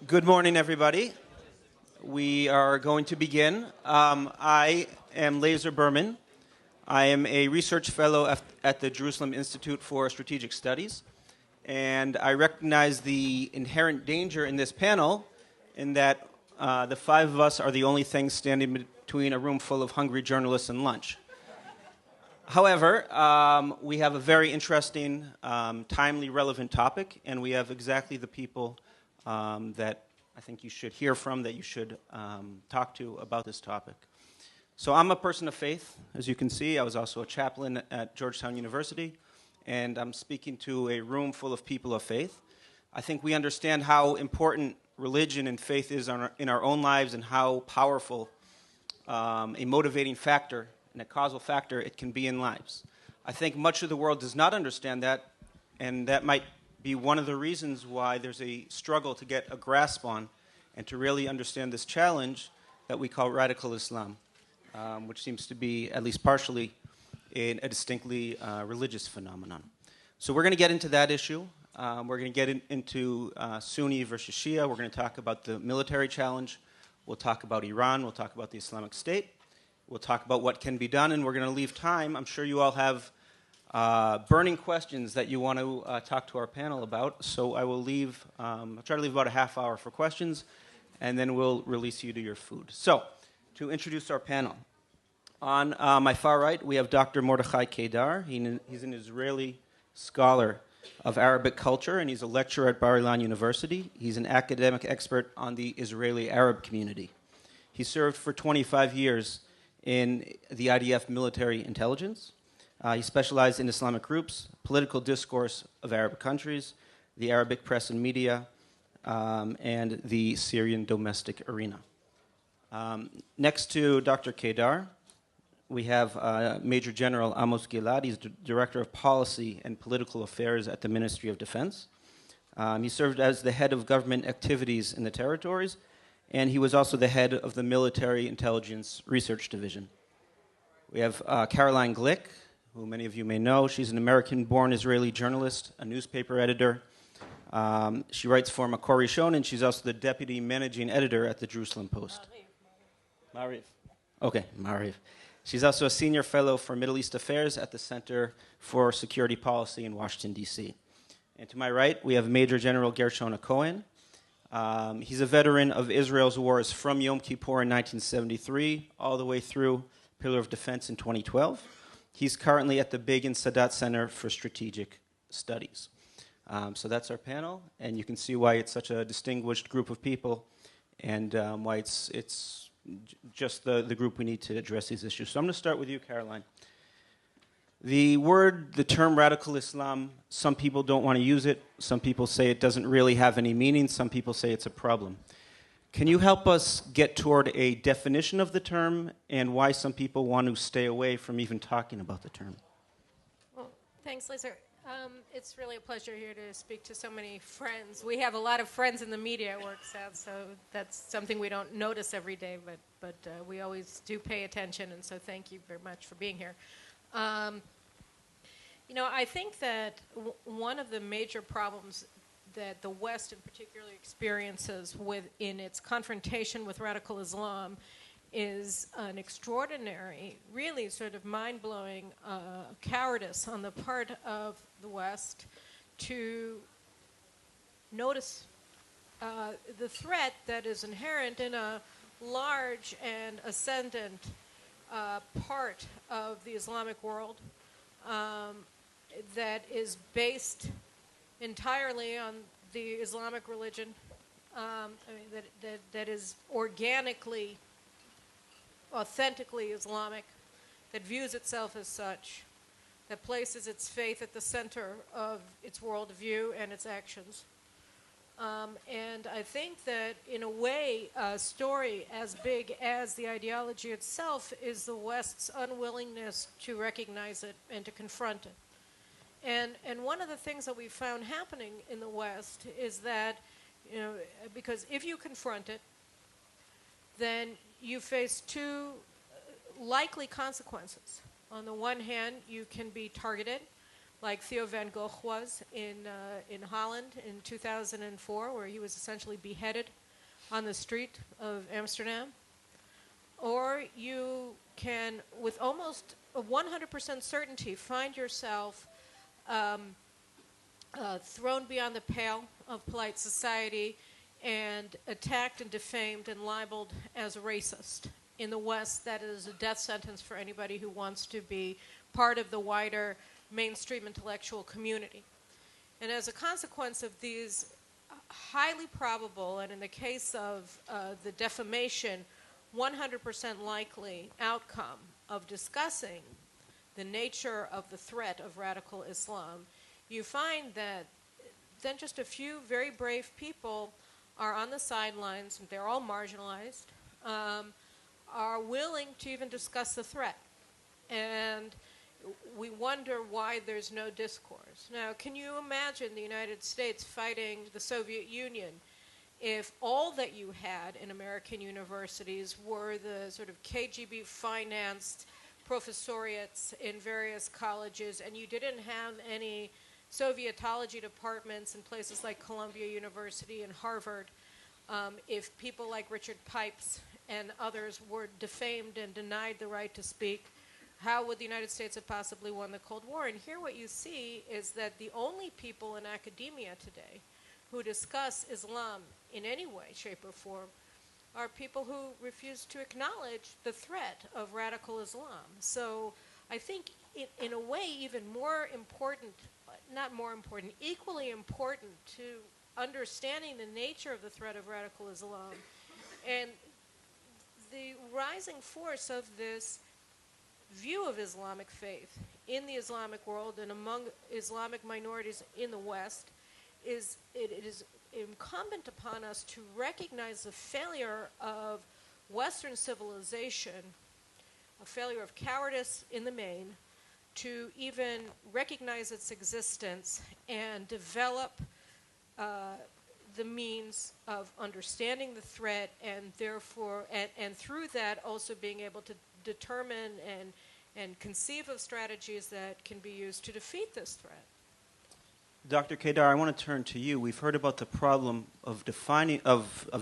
Good morning, everybody. We are going to begin. I am Lazer Berman. I am a research fellow at the Jerusalem Institute for Strategic Studies, and I recognize the inherent danger in this panel in that the five of us are the only things standing between a room full of hungry journalists and lunch. However, we have a very interesting, timely, relevant topic, and we have exactly the people that I think you should hear from, that you should talk to about this topic. So I'm a person of faith, as you can see. I was also a chaplain at Georgetown University, and I'm speaking to a room full of people of faith. I think we understand how important religion and faith is in our own lives and how powerful a motivating factor and a causal factor it can be in lives. I think much of the world does not understand that, and that might be one of the reasons why there's a struggle to get a grasp on and to really understand this challenge that we call radical Islam, which seems to be, at least partially, a distinctly religious phenomenon. So we're going to get into that issue. We're going to get into Sunni versus Shia. We're going to talk about the military challenge. We'll talk about Iran. We'll talk about the Islamic State. We'll talk about what can be done, and we're going to leave time. I'm sure you all have burning questions that you want to talk to our panel about, so I will leave, I'll try to leave about a half hour for questions, and then we'll release you to your food. So, to introduce our panel. On my far right, we have Dr. Mordechai Kedar. He's an Israeli scholar of Arabic culture, and he's a lecturer at Bar Ilan University. He's an academic expert on the Israeli Arab community. He served for 25 years in the IDF military intelligence. He specialized in Islamic groups, political discourse of Arab countries, the Arabic press and media, and the Syrian domestic arena. Next to Dr. Kedar, we have Major General Amos Gilad. He's Director of Policy and Political Affairs at the Ministry of Defense. He served as the head of government activities in the territories, and he was also the head of the Military Intelligence Research Division. We have Caroline Glick, who many of you may know. She's an American-born Israeli journalist, a newspaper editor. She writes for Makor Rishon, and she's also the deputy managing editor at the Jerusalem Post. Mariv. Okay, Mariv. She's also a senior fellow for Middle East Affairs at the Center for Security Policy in Washington, D.C. And to my right, we have Major General Gershon Cohen. He's a veteran of Israel's wars from Yom Kippur in 1973 all the way through Pillar of Defense in 2012. He's currently at the Begin Sadat Center for Strategic Studies. So that's our panel, and you can see why it's such a distinguished group of people and why it's just the group we need to address these issues. So I'm going to start with you, Caroline. The term radical Islam, some people don't want to use it. Some people say it doesn't really have any meaning. Some people say it's a problem. Can you help us get toward a definition of the term and why some people want to stay away from even talking about the term? Well, thanks, Lazer. It's really a pleasure here to speak to so many friends. We have a lot of friends in the media, it works out, so that's something we don't notice every day, but we always do pay attention, and so thank you very much for being here. I think that one of the major problems that the West in particular experiences in its confrontation with radical Islam is an extraordinary, really sort of mind-blowing cowardice on the part of the West to notice the threat that is inherent in a large and ascendant part of the Islamic world that is based entirely on the Islamic religion, that is organically, authentically Islamic, that views itself as such, that places its faith at the center of its worldview and its actions. And I think that, in a way, a story as big as the ideology itself is the West's unwillingness to recognize it and to confront it. And one of the things that we've found happening in the West is that, because if you confront it, then you face two likely consequences. On the one hand, you can be targeted like Theo van Gogh was in Holland in 2004, where he was essentially beheaded on the street of Amsterdam. Or you can, with almost a 100% certainty, find yourself thrown beyond the pale of polite society and attacked and defamed and libeled as a racist. In the West, that is a death sentence for anybody who wants to be part of the wider mainstream intellectual community. And as a consequence of these highly probable, and in the case of the defamation, 100% likely outcome of discussing the nature of the threat of radical Islam, you find that then just a few very brave people are on the sidelines, and they're all marginalized, are willing to even discuss the threat. And we wonder why there's no discourse. Now, can you imagine the United States fighting the Soviet Union if all that you had in American universities were the sort of KGB-financed professoriates in various colleges, and you didn't have any Sovietology departments in places like Columbia University and Harvard? If people like Richard Pipes and others were defamed and denied the right to speak, how would the United States have possibly won the Cold War? And here what you see is that the only people in academia today who discuss Islam in any way, shape, or form are people who refuse to acknowledge the threat of radical Islam. So I think in a way even more important, not more important, equally important to understanding the nature of the threat of radical Islam and the rising force of this view of Islamic faith in the Islamic world and among Islamic minorities in the West is it is incumbent upon us to recognize the failure of Western civilization, a failure of cowardice in the main, to even recognize its existence and develop the means of understanding the threat, and therefore, and through that also being able to determine and conceive of strategies that can be used to defeat this threat. Dr. Kedar, I want to turn to you. We've heard about the problem of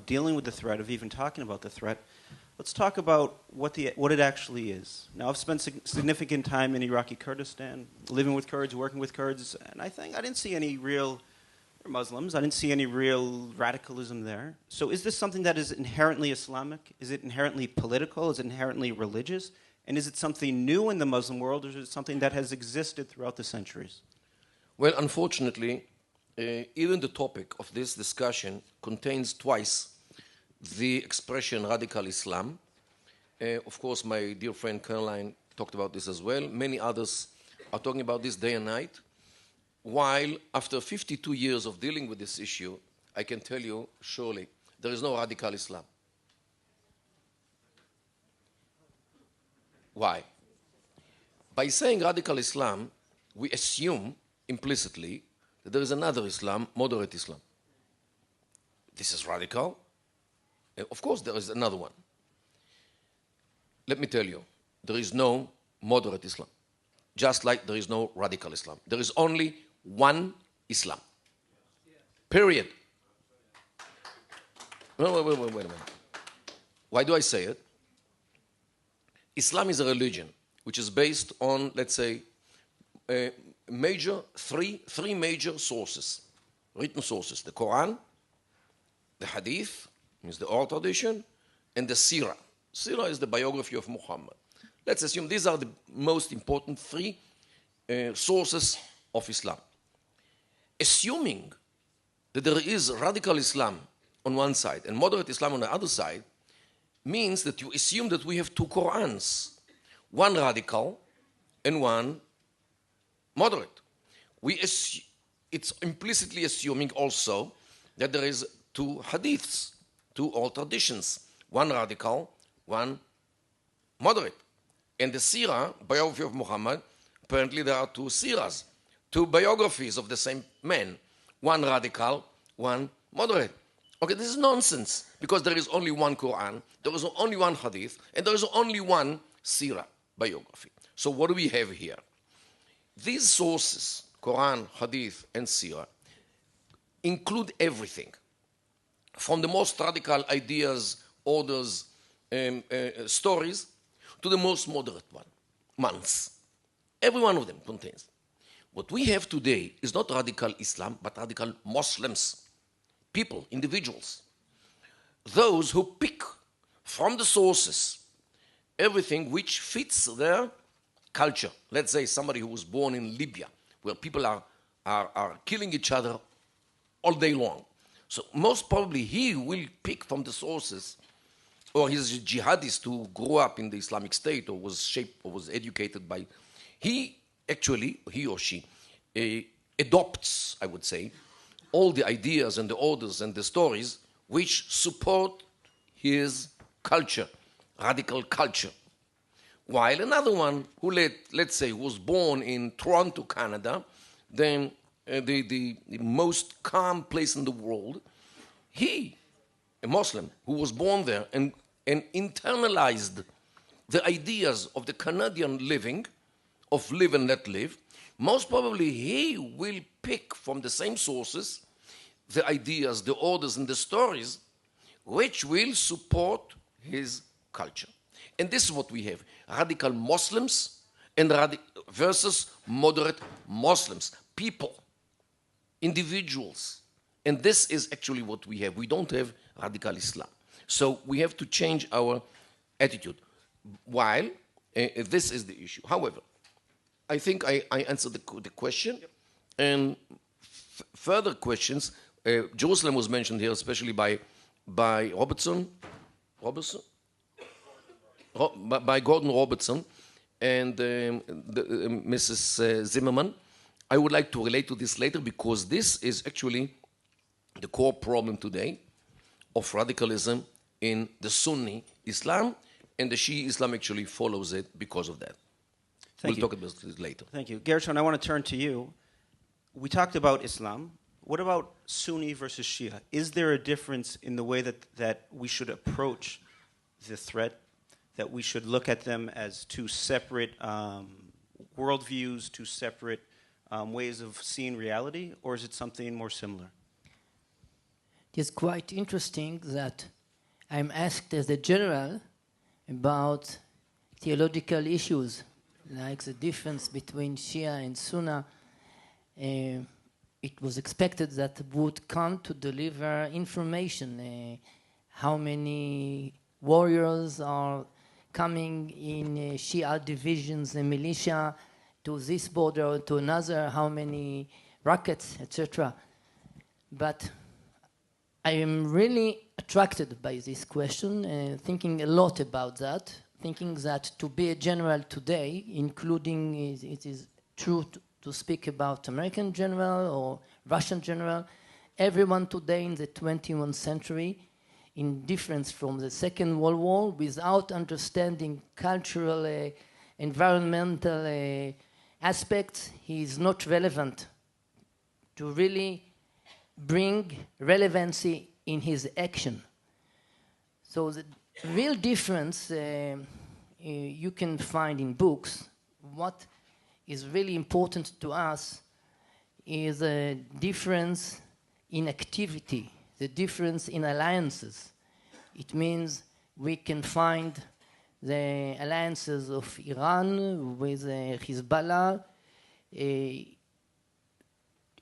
dealing with the threat, of even talking about the threat. Let's talk about what it actually is. Now, I've spent significant time in Iraqi Kurdistan, living with Kurds, working with Kurds, and I didn't see any real Muslims. I didn't see any real radicalism there. So is this something that is inherently Islamic? Is it inherently political? Is it inherently religious? And is it something new in the Muslim world, or is it something that has existed throughout the centuries? Well, unfortunately, even the topic of this discussion contains twice the expression radical Islam. Of course, my dear friend Caroline talked about this as well. Many others are talking about this day and night. While after 52 years of dealing with this issue, I can tell you, surely, there is no radical Islam. Why? By saying radical Islam, we assume implicitly that there is another Islam, moderate Islam. This is radical. Of course, there is another one. Let me tell you, there is no moderate Islam, just like there is no radical Islam. There is only one Islam. Period. Wait a minute. Why do I say it? Islam is a religion which is based on, let's say, three major sources, written sources: the Quran, the Hadith, means the oral tradition, and the Sirah. Sirah is the biography of Muhammad. Let's assume these are the most important three sources of Islam. Assuming that there is radical Islam on one side and moderate Islam on the other side means that you assume that we have two Qurans, one radical and one moderate. It's implicitly assuming also that there is two hadiths, two oral traditions, one radical, one moderate. And the Sirah, biography of Muhammad, apparently there are two Sirahs, two biographies of the same man, one radical, one moderate. Okay, this is nonsense, because there is only one Quran, there is only one hadith, and there is only one Sirah biography. So what do we have here? These sources Quran, Hadith, and Sirah, include everything, from the most radical ideas, orders, stories, to the most moderate ones. Every one of them contains. What we have today is not radical Islam, but radical Muslims, people, individuals. Those who pick from the sources everything which fits their culture. Let's say somebody who was born in Libya, where people are killing each other all day long. So most probably he will pick from the sources, or he's a jihadist who grew up in the Islamic State or was shaped or was educated by, he or she, adopts, I would say, all the ideas and the orders and the stories which support his culture, radical culture. While another one who, let's say, was born in Toronto, Canada, then the most calm place in the world, he, a Muslim, who was born there and internalized the ideas of the Canadian living, of live and let live, most probably he will pick from the same sources the ideas, the orders, and the stories which will support his culture. And this is what we have. Radical Muslims versus moderate Muslims. People, individuals. And this is actually what we have. We don't have radical Islam. So we have to change our attitude. While this is the issue. However, I think I answered the question. Yep. And further questions, Jerusalem was mentioned here, especially by Robertson? By Gordon Robertson and Mrs. Zimmerman. I would like to relate to this later because this is actually the core problem today of radicalism in the Sunni Islam, and the Shia Islam actually follows it because of that. We'll talk about this later. Thank you. Gershon, I want to turn to you. We talked about Islam. What about Sunni versus Shia? Is there a difference in the way that we should approach the threat, that we should look at them as two separate worldviews, two separate ways of seeing reality, or is it something more similar? It is quite interesting that I'm asked as a general about theological issues, like the difference between Shia and Sunni. It was expected that would come to deliver information, how many warriors are coming in Shia divisions and militia to this border, to another, how many rockets, etc. But I am really attracted by this question, thinking a lot about that, thinking that to be a general today, including, it is true to speak about American general or Russian general, everyone today in the 21st century, in difference from the Second World War, without understanding cultural, environmental aspects, he is not relevant to really bring relevancy in his action. So the real difference you can find in books. What is really important to us is a difference in activity, the difference in alliances. It means we can find the alliances of Iran with Hezbollah,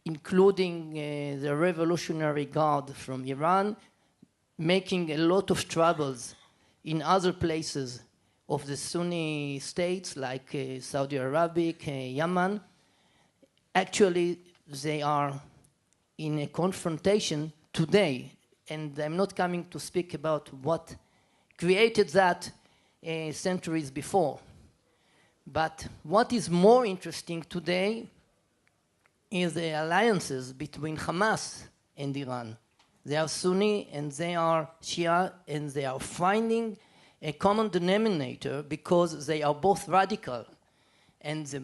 including the Revolutionary Guard from Iran, making a lot of troubles in other places of the Sunni states like Saudi Arabia, Yemen. Actually, they are in a confrontation today, and I'm not coming to speak about what created that centuries before. But what is more interesting today is the alliances between Hamas and Iran. They are Sunni and they are Shia, and they are finding a common denominator because they are both radical. And the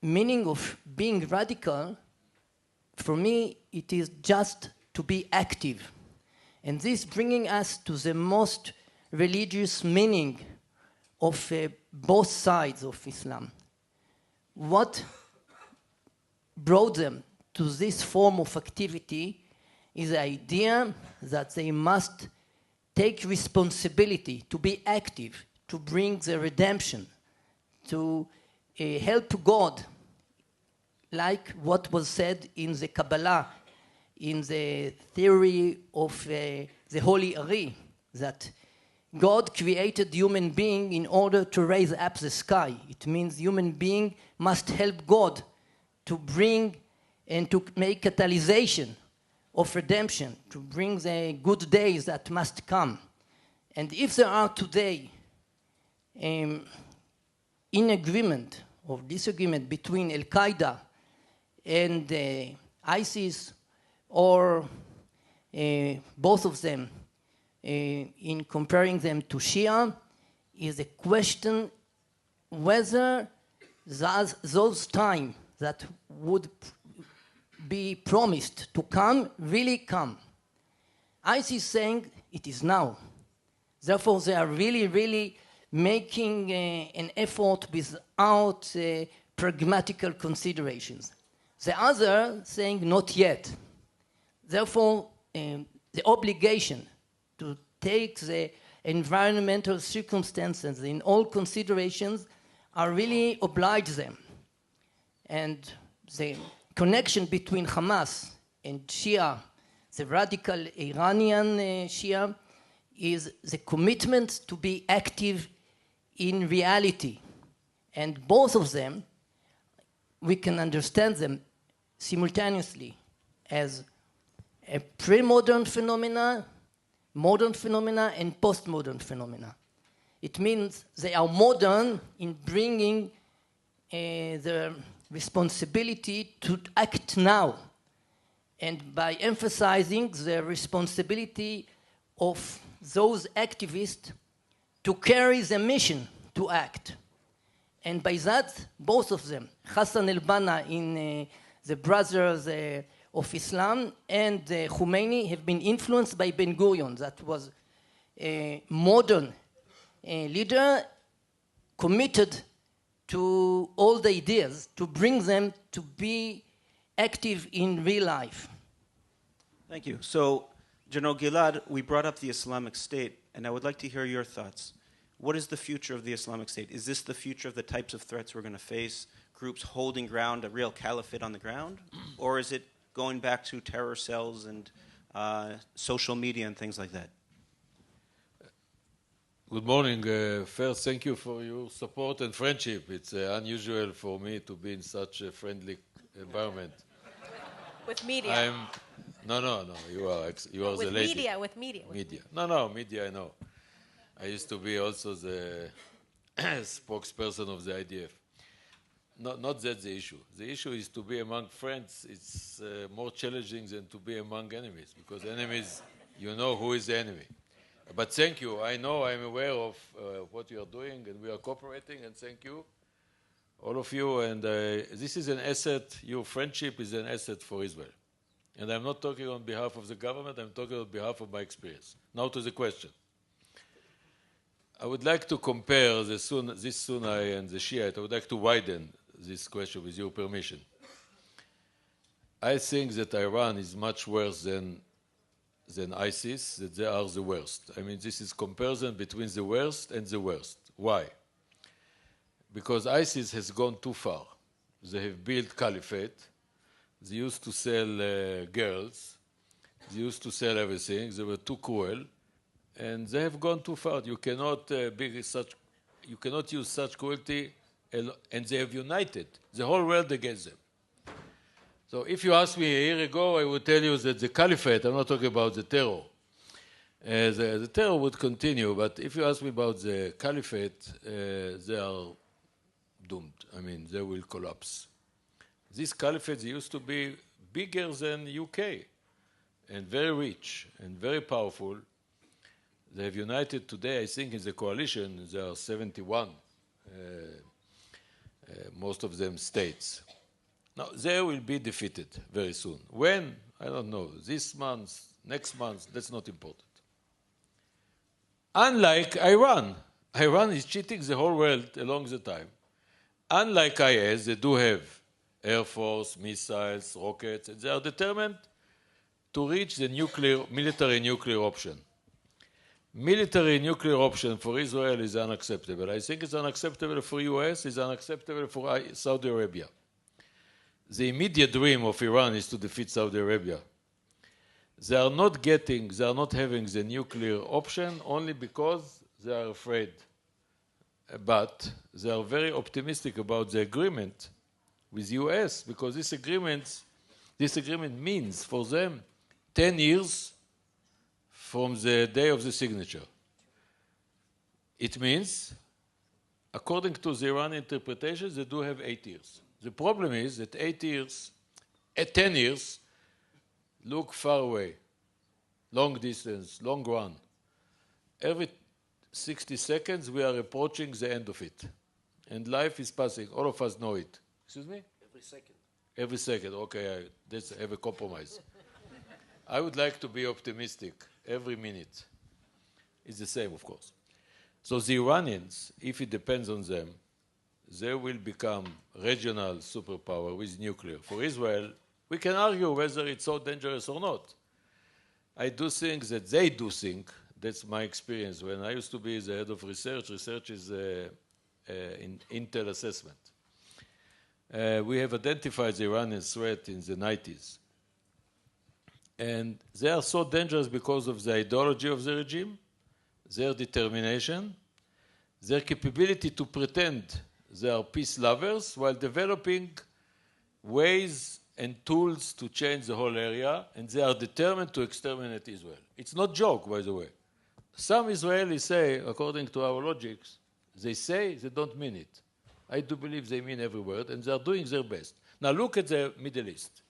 meaning of being radical, for me, it is just to be active. And this bringing us to the most religious meaning of both sides of Islam. What brought them to this form of activity is the idea that they must take responsibility to be active, to bring the redemption, to help God, like what was said in the Kabbalah, in the theory of the Holy Ari, that God created human being in order to raise up the sky. It means human being must help God to bring and to make catalyzation of redemption, to bring the good days that must come. And if there are today in agreement or disagreement between Al-Qaeda and ISIS, or both of them, in comparing them to Shia, is a question whether those time that would be promised to come really come. ISIS is saying it is now. Therefore, they are really making an effort without pragmatical considerations. The other saying not yet. Therefore, the obligation to take the environmental circumstances in all considerations are really oblige them. And the connection between Hamas and Shia, the radical Iranian Shia, is the commitment to be active in reality. And both of them, we can understand them simultaneously as a pre-modern phenomena, modern phenomena, and postmodern phenomena. It means they are modern in bringing the responsibility to act now, and by emphasizing the responsibility of those activists to carry the mission to act. And by that, both of them, Hassan al-Banna in the Brothers of Islam and Khomeini, have been influenced by Ben Gurion, that was a modern leader committed to all the ideas, to bring them to be active in real life. Thank you. So, General Gilad, we brought up the Islamic State, and I would like to hear your thoughts. What is the future of the Islamic State? Is this the future of the types of threats we're going to face, groups holding ground, a real caliphate on the ground? Or is it going back to terror cells and social media and things like that? Good morning. First, thank you for your support and friendship. It's unusual for me to be in such a friendly environment. With media. No. You are with the lady. With media. Media. I know. I used to be also the spokesperson of the IDF. Not that the issue. The issue is to be among friends. It's more challenging than to be among enemies, because enemies, you know who is the enemy. But thank you. I'm aware of what you are doing, and we are cooperating, and thank you, all of you. And this is an asset. Your friendship is an asset for Israel. And I'm not talking on behalf of the government. I'm talking on behalf of my experience. Now to the question. I would like to compare this Sunni and the Shiite. I would like to widen this question with your permission. I think that Iran is much worse than ISIS, that they are the worst. I mean, this is comparison between the worst and the worst. Why? Because ISIS has gone too far. They have built caliphate. They used to sell girls. They used to sell everything. They were too cruel. And they have gone too far. You cannot use such cruelty, and they have united the whole world against them. So if you asked me a year ago, I would tell you that the caliphate, I'm not talking about the terror. The terror would continue, but if you ask me about the caliphate, they are doomed. I mean, they will collapse. This caliphate used to be bigger than UK, and very rich, and very powerful. They have united today, I think, in the coalition, there are 71, most of them states. Now, they will be defeated very soon. When? I don't know. This month, next month, that's not important. Unlike Iran. Iran is cheating the whole world along the time. Unlike IS, they do have Air Force, missiles, rockets, and they are determined to reach the military nuclear option. Military nuclear option for Israel is unacceptable. I think it's unacceptable for US, it's unacceptable for Saudi Arabia. The immediate dream of Iran is to defeat Saudi Arabia. They are not having the nuclear option only because they are afraid. But they are very optimistic about the agreement with US because this agreement means for them 10 years from the day of the signature. It means, according to the Iranian interpretation, they do have 8 years. The problem is that 10 years look far away, long distance, long run. Every 60 seconds we are approaching the end of it. And life is passing. All of us know it. Excuse me? Every second. Every second. Okay, let's have a compromise. I would like to be optimistic. Every minute is the same, of course. So the Iranians, if it depends on them, they will become regional superpower with nuclear. For Israel, we can argue whether it's so dangerous or not. I do think that they do think, that's my experience. When I used to be the head of research is in Intel assessment. We have identified the Iranian threat in the 90s. And they are so dangerous because of the ideology of the regime, their determination, their capability to pretend they are peace lovers while developing ways and tools to change the whole area, and they are determined to exterminate Israel. It's not a joke, by the way. Some Israelis say, according to our logics, they say they don't mean it. I do believe they mean every word, and they are doing their best. Now look at the Middle East.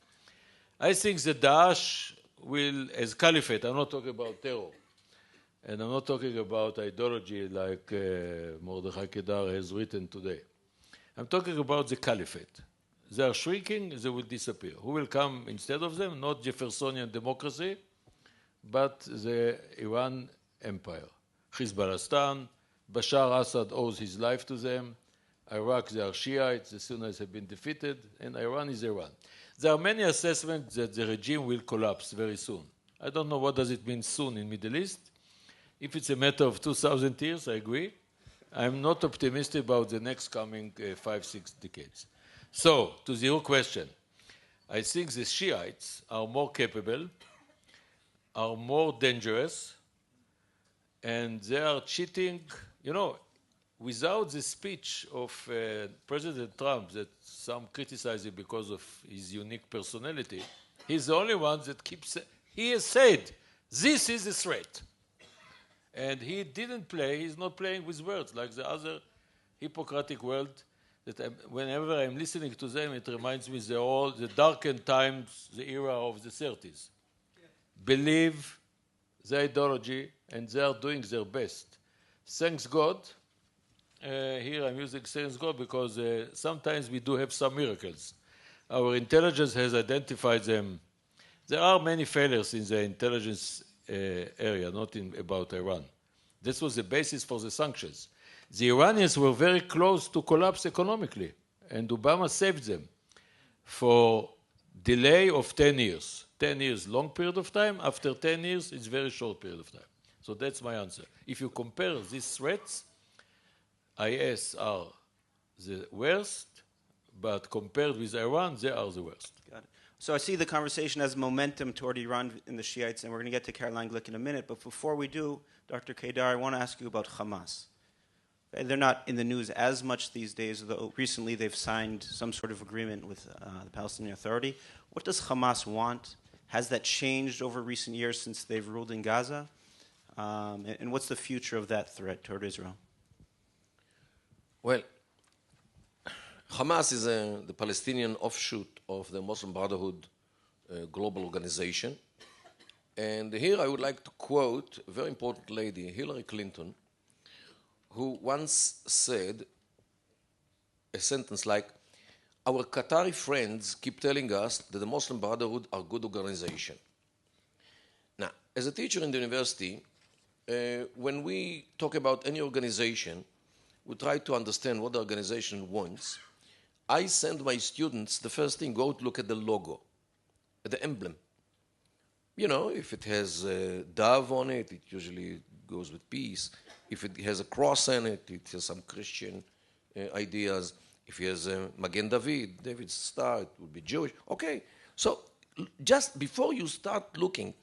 I think the Daesh will, as caliphate, I'm not talking about terror, and I'm not talking about ideology like Mordechai Kedar has written today. I'm talking about the caliphate. They are shrinking, they will disappear. Who will come instead of them? Not Jeffersonian democracy, but the Iran empire. Hezbollah, Bashar Assad owes his life to them. Iraq, they are Shiites, the Sunnis have been defeated, and Iran is Iran. There are many assessments that the regime will collapse very soon. I don't know what does it mean soon in Middle East. If it's a matter of 2,000 years, I agree. I'm not optimistic about the next coming 5-6 decades. So, to your question, I think the Shiites are more capable, are more dangerous, and they are cheating. You know, without the speech of President Trump, that some criticize him because of his unique personality, he's the only one that keeps, he has said, this is a threat. And he didn't play, he's not playing with words like the other Hippocratic world that whenever I'm listening to them, it reminds me the darkened times, the era of the 30s. Yeah. Believe the ideology, and they are doing their best. Thanks God. Here I'm using thanks God because sometimes we do have some miracles. Our intelligence has identified them. There are many failures in the intelligence area, not about Iran. This was the basis for the sanctions. The Iranians were very close to collapse economically, and Obama saved them for delay of 10 years. 10 years, long period of time. After 10 years, it's very short period of time. So that's my answer. If you compare these threats, IS are the worst, but compared with Iran, they are the worst. Got it. So I see the conversation as momentum toward Iran and the Shiites, and we're going to get to Caroline Glick in a minute. But before we do, Dr. Kedar, I want to ask you about Hamas. They're not in the news as much these days, though recently they've signed some sort of agreement with the Palestinian Authority. What does Hamas want? Has that changed over recent years since they've ruled in Gaza? And what's the future of that threat toward Israel? Well, Hamas is the Palestinian offshoot of the Muslim Brotherhood global organization. And here I would like to quote a very important lady, Hillary Clinton, who once said a sentence like, our Qatari friends keep telling us that the Muslim Brotherhood are a good organization. Now, as a teacher in the university, when we talk about any organization, we try to understand what the organization wants. I send my students, the first thing, go to look at the logo, at the emblem. You know, if it has a dove on it, it usually goes with peace. If it has a cross on it, it has some Christian ideas. If it has a Magen David, David's star, it would be Jewish. Okay, so just before you start looking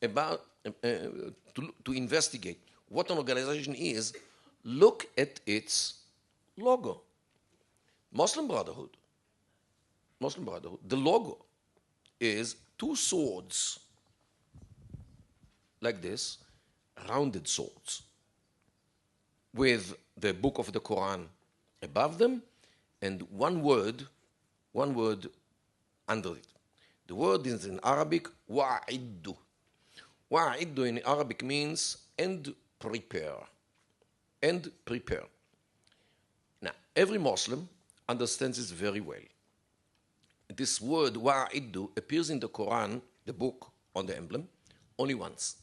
about to investigate what an organization is, look at its logo. Muslim Brotherhood, the logo is two swords like this, rounded swords, with the book of the Quran above them and one word under it. The word is in Arabic, wa'iddu. Wa'iddu in Arabic means and prepare. And prepare. Now, every Muslim understands this very well. This word wa'iddu appears in the Quran, the book on the emblem, only once.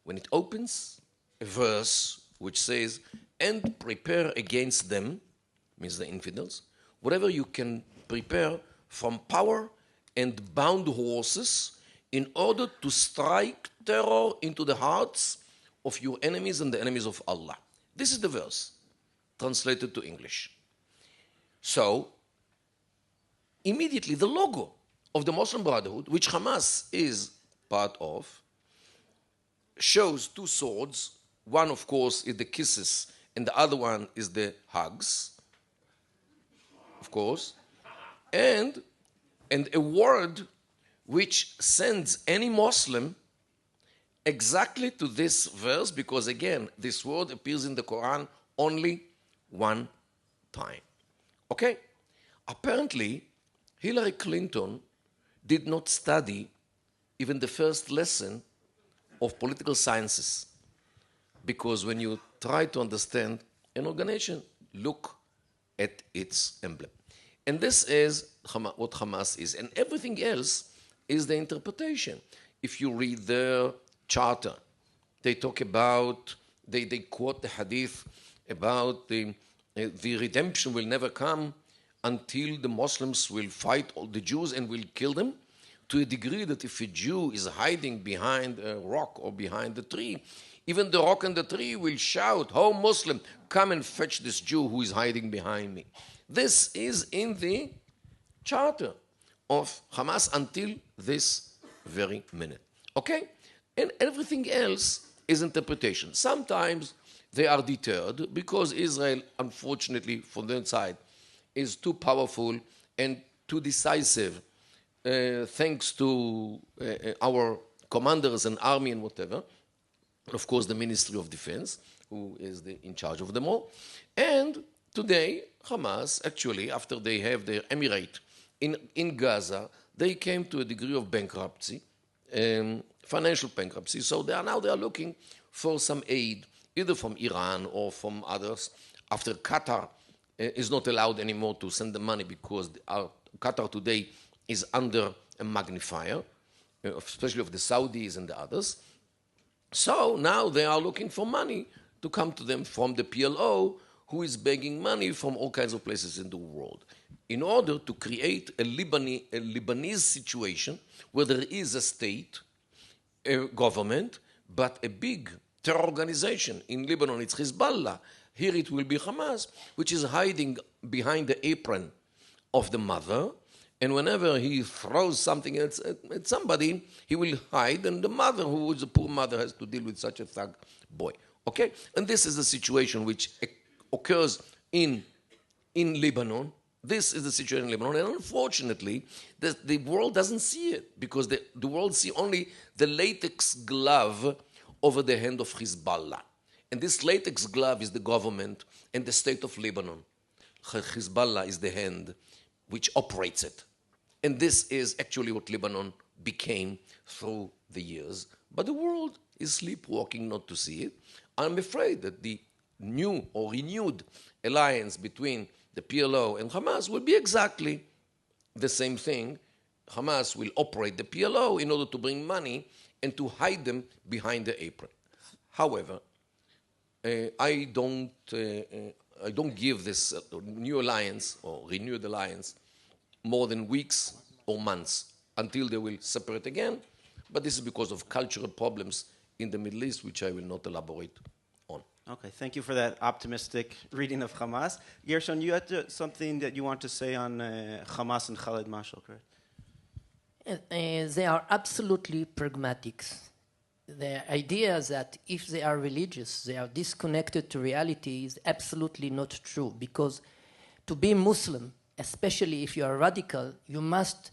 When it opens a verse which says, and prepare against them, means the infidels, whatever you can prepare from power and bound horses in order to strike terror into the hearts of your enemies and the enemies of Allah. This is the verse, translated to English. So, immediately the logo of the Muslim Brotherhood, which Hamas is part of, shows two swords. One, of course, is the kisses, and the other one is the hugs, of course, and a word which sends any Muslim exactly to this verse, because again, this word appears in the Quran only one time. Okay? Apparently, Hillary Clinton did not study even the first lesson of political sciences, because when you try to understand an organization, look at its emblem. And this is what Hamas is, and everything else is the interpretation. If you read their charter, they talk about, they quote the hadith about the redemption will never come until the Muslims will fight all the Jews and will kill them, to a degree that if a Jew is hiding behind a rock or behind a tree, even the rock and the tree will shout, "Oh Muslim, come and fetch this Jew who is hiding behind me." This is in the charter of Hamas until this very minute. Okay? And everything else is interpretation. Sometimes they are deterred because Israel, unfortunately, from their side, is too powerful and too decisive, thanks to our commanders and army and whatever. Of course, the Ministry of Defense, who is in charge of them all. And today, Hamas, actually, after they have their emirate in Gaza, they came to a degree of bankruptcy, financial bankruptcy. So they are looking for some aid, either from Iran or from others, after Qatar is not allowed anymore to send the money because Qatar today is under a magnifier, especially of the Saudis and the others. So now they are looking for money to come to them from the PLO, who is begging money from all kinds of places in the world, in order to create a Lebanese situation where there is a state, a government, but a big terror organization. In Lebanon, it's Hezbollah. Here it will be Hamas, which is hiding behind the apron of the mother. And whenever he throws something at somebody, he will hide, and the mother, who is a poor mother, has to deal with such a thug boy. Okay? And this is the situation which occurs in Lebanon. This is the situation in Lebanon. And unfortunately, the world doesn't see it, because the world see only the latex glove over the hand of Hezbollah. And this latex glove is the government and the state of Lebanon. Hezbollah is the hand which operates it. And this is actually what Lebanon became through the years. But the world is sleepwalking not to see it. I'm afraid that the new or renewed alliance between the PLO and Hamas will be exactly the same thing. Hamas will operate the PLO in order to bring money and to hide them behind the apron. However, I don't I don't give this new alliance or renewed alliance more than weeks or months until they will separate again. But this is because of cultural problems in the Middle East, which I will not elaborate on. Okay, thank you for that optimistic reading of Hamas. Gershon, you had something that you want to say on Hamas and Khaled Mashal, correct? They are absolutely pragmatics. The idea that if they are religious, they are disconnected to reality is absolutely not true, because to be Muslim, especially if you are radical, you must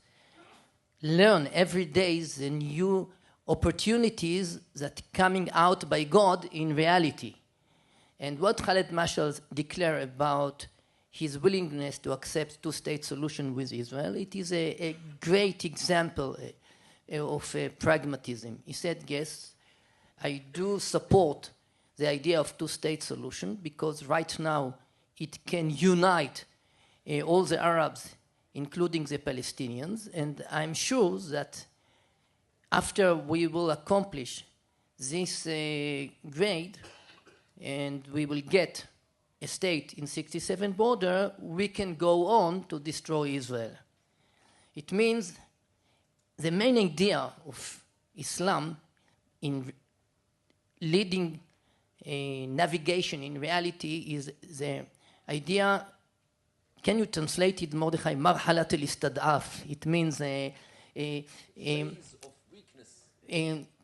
learn every day the new opportunities that coming out by God in reality. And what Khaled Mashal declared about his willingness to accept two-state solution with Israel, it is a great example of pragmatism. He said, yes, I do support the idea of two-state solution because right now it can unite all the Arabs, including the Palestinians, and I'm sure that after we will accomplish this grade and we will get a state in 67 border, we can go on to destroy Israel. It means the main idea of Islam in leading navigation in reality is the idea, can you translate it, Mordechai? Marhalat al-istad'af. It means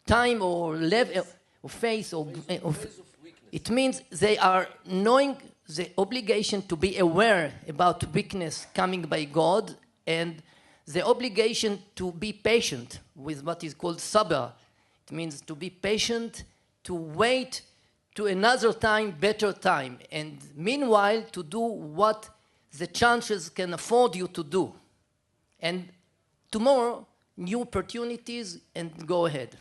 time or level of faith or it means they are knowing the obligation to be aware about weakness coming by God and the obligation to be patient with what is called sabr. It means to be patient, to wait to another time, better time, and meanwhile to do what the chances can afford you to do. And tomorrow, new opportunities, and go ahead.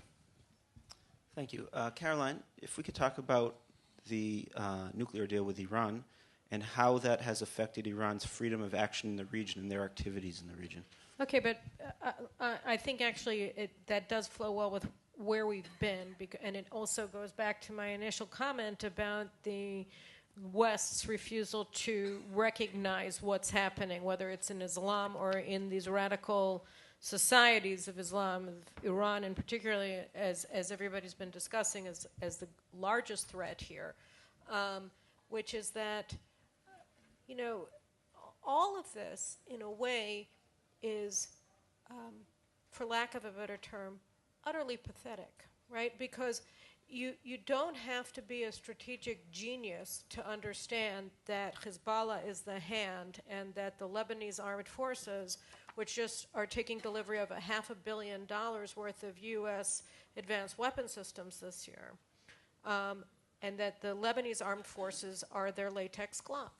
Thank you. Caroline, if we could talk about the nuclear deal with Iran and how that has affected Iran's freedom of action in the region and their activities in the region. Okay, but I think actually that does flow well with where we've been, and it also goes back to my initial comment about the West's refusal to recognize what's happening, whether it's in Islam or in these radical societies of Islam, of Iran, and particularly, as everybody's been discussing, as the largest threat here, which is that, you know, all of this, in a way, is, for lack of a better term, utterly pathetic, right? Because you don't have to be a strategic genius to understand that Hezbollah is the hand and that the Lebanese armed forces, which just are taking delivery of $500 million worth of U.S. advanced weapon systems this year, and that the Lebanese armed forces are their latex glove.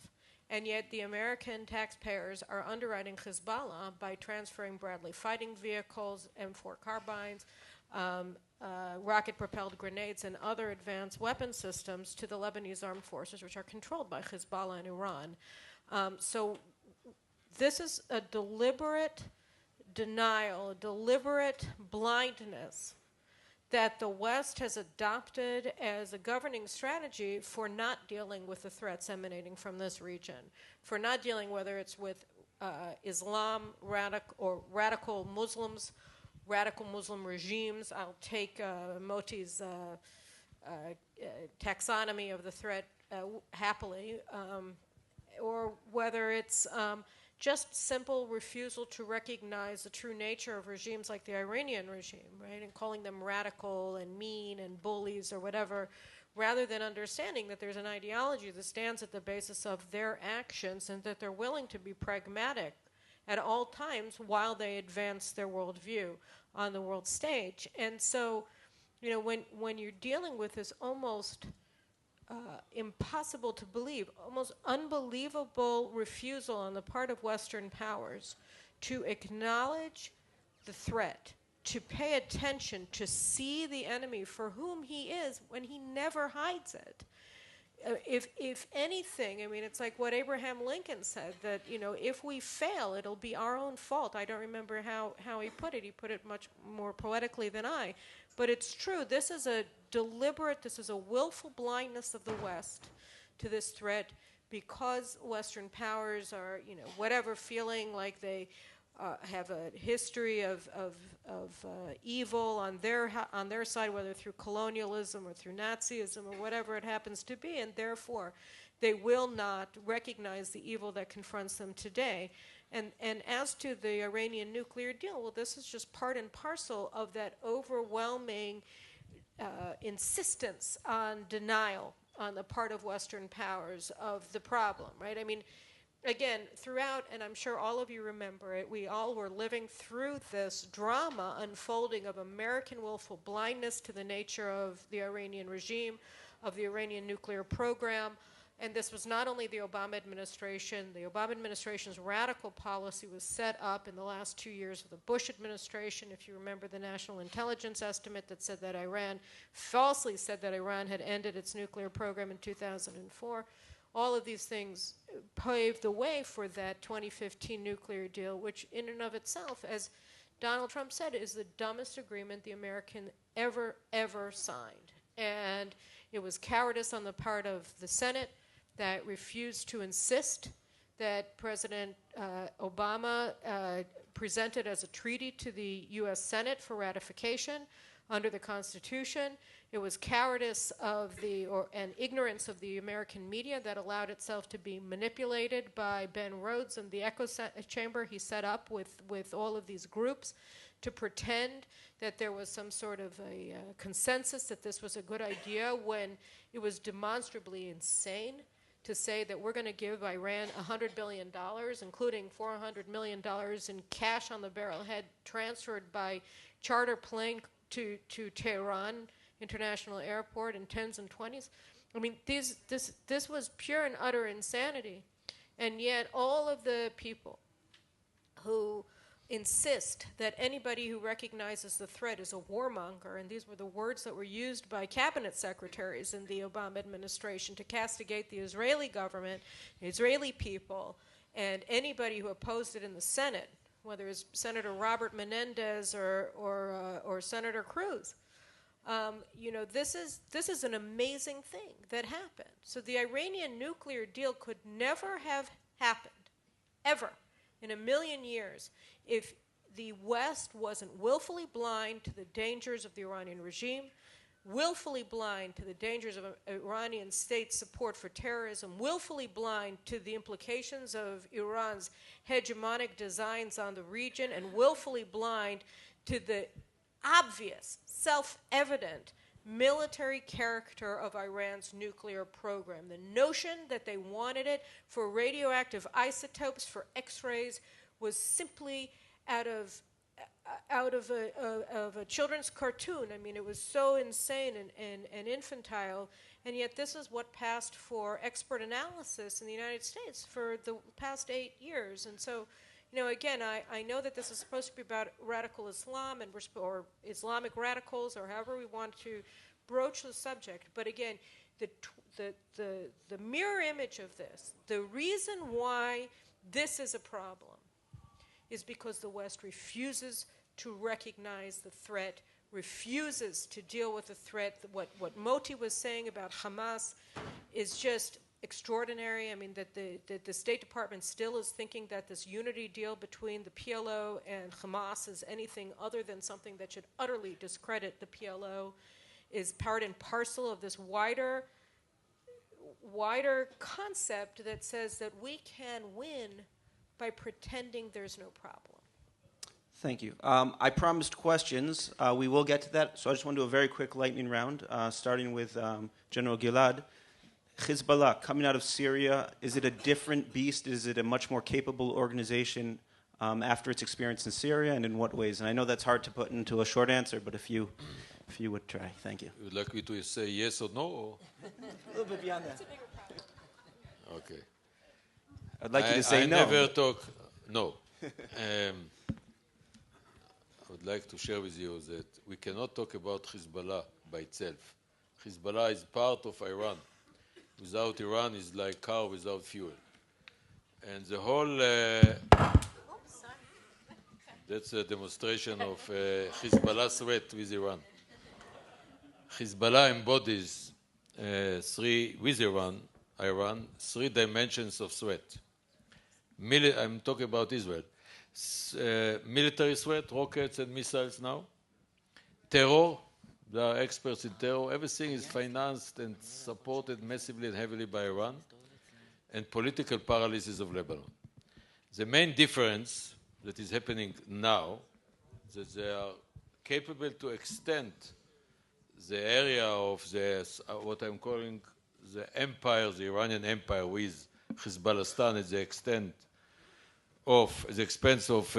And yet the American taxpayers are underwriting Hezbollah by transferring Bradley fighting vehicles, M4 carbines, rocket-propelled grenades, and other advanced weapon systems to the Lebanese armed forces, which are controlled by Hezbollah and Iran. So this is a deliberate denial, a deliberate blindness that the West has adopted as a governing strategy for not dealing with the threats emanating from this region, for not dealing whether it's with Islam, radical Muslims, radical Muslim regimes. I'll take Moti's taxonomy of the threat happily, or whether it's just simple refusal to recognize the true nature of regimes like the Iranian regime, right, and calling them radical and mean and bullies or whatever, rather than understanding that there's an ideology that stands at the basis of their actions and that they're willing to be pragmatic at all times while they advance their worldview on the world stage. And so, you know, when you're dealing with this almost impossible to believe, almost unbelievable refusal on the part of Western powers to acknowledge the threat, to pay attention, to see the enemy for whom he is when he never hides it. If anything, I mean, it's like what Abraham Lincoln said, that, you know, if we fail, it'll be our own fault. I don't remember how he put it. He put it much more poetically than I. But it's true. This is a deliberate, this is a willful blindness of the West to this threat because Western powers are, whatever, feeling like they have a history of evil on their side, whether through colonialism or through Nazism or whatever it happens to be, and therefore they will not recognize the evil that confronts them today. And as to the Iranian nuclear deal, well, this is just part and parcel of that overwhelming insistence on denial on the part of Western powers of the problem, right? I mean, again, throughout, and I'm sure all of you remember it, we all were living through this drama unfolding of American willful blindness to the nature of the Iranian regime, of the Iranian nuclear program. And this was not only the Obama administration. The Obama administration's radical policy was set up in the last 2 years of the Bush administration. If you remember the national intelligence estimate that said that falsely said that Iran had ended its nuclear program in 2004. All of these things paved the way for that 2015 nuclear deal, which in and of itself, as Donald Trump said, is the dumbest agreement the American ever signed. And it was cowardice on the part of the Senate that refused to insist that President Obama presented as a treaty to the U.S. Senate for ratification under the Constitution. It was cowardice and ignorance of the American media that allowed itself to be manipulated by Ben Rhodes and the echo chamber he set up with all of these groups to pretend that there was some sort of a consensus that this was a good idea when it was demonstrably insane to say that we're going to give Iran $100 billion, including $400 million in cash on the barrelhead transferred by charter plane to Tehran International Airport in 10s and 20s. I mean, this was pure and utter insanity. And yet all of the people who insist that anybody who recognizes the threat is a warmonger, and these were the words that were used by cabinet secretaries in the Obama administration to castigate the Israeli government, the Israeli people, and anybody who opposed it in the Senate, whether it's Senator Robert Menendez or Senator Cruz. This is an amazing thing that happened. So the Iranian nuclear deal could never have happened, ever, in a million years, if the West wasn't willfully blind to the dangers of the Iranian regime, willfully blind to the dangers of Iranian state support for terrorism, willfully blind to the implications of Iran's hegemonic designs on the region, and willfully blind to the obvious, self-evident military character of Iran's nuclear program. The notion that they wanted it for radioactive isotopes, for X-rays, was simply out of a children's cartoon. I mean, it was so insane and infantile, and yet this is what passed for expert analysis in the United States for the past 8 years. And so, again, I know that this is supposed to be about radical Islam or Islamic radicals, or however we want to broach the subject. But again, the mirror image of this, the reason why this is a problem is because the West refuses to recognize the threat, refuses to deal with the threat. What Moti was saying about Hamas is just extraordinary. I mean, that the State Department still is thinking that this unity deal between the PLO and Hamas is anything other than something that should utterly discredit the PLO, is part and parcel of this wider concept that says that we can win by pretending there's no problem. Thank you. I promised questions. We will get to that, so I just want to do a very quick lightning round, starting with General Gilad. Hezbollah, coming out of Syria, is it a different beast? Is it a much more capable organization after its experience in Syria, and in what ways? And I know that's hard to put into a short answer, but if you would try. Thank you. You would like me to say yes or no? Or? A little bit beyond that. Okay. I'd like you to say I no. never talk, no. I would like to share with you that we cannot talk about Hezbollah by itself. Hezbollah is part of Iran. Without Iran, it's like car without fuel. And the whole, that's a demonstration of Hezbollah's threat with Iran. Hezbollah embodies with Iran, Iran, three dimensions of threat. I'm talking about Israel. Military threat, rockets and missiles now. Terror, they are experts in terror. Everything is financed and supported massively and heavily by Iran. And political paralysis of Lebanon. The main difference that is happening now is that they are capable to extend the area of what I'm calling the empire, the Iranian empire with Hezbollah at the expense of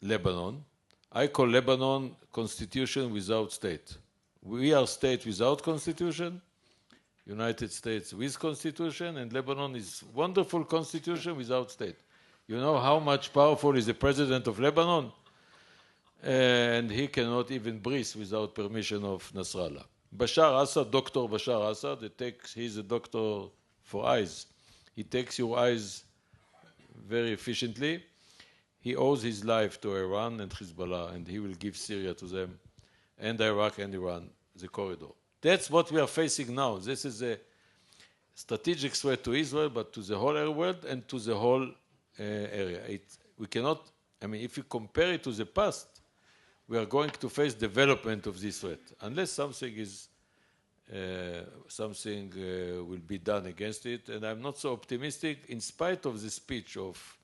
Lebanon. I call Lebanon constitution without state. We are state without constitution, United States with constitution, and Lebanon is wonderful constitution without state. You know how much powerful is the president of Lebanon? And he cannot even breathe without permission of Nasrallah. Bashar Assad, Dr. Bashar Assad, he's a doctor for eyes. He takes your eyes very efficiently. He owes his life to Iran and Hezbollah, and he will give Syria to them, and Iraq and Iran, the corridor. That's what we are facing now. This is a strategic threat to Israel, but to the whole Arab world and to the whole area. We cannot, if you compare it to the past, we are going to face development of this threat, unless something will be done against it. And I'm not so optimistic, in spite of the speech of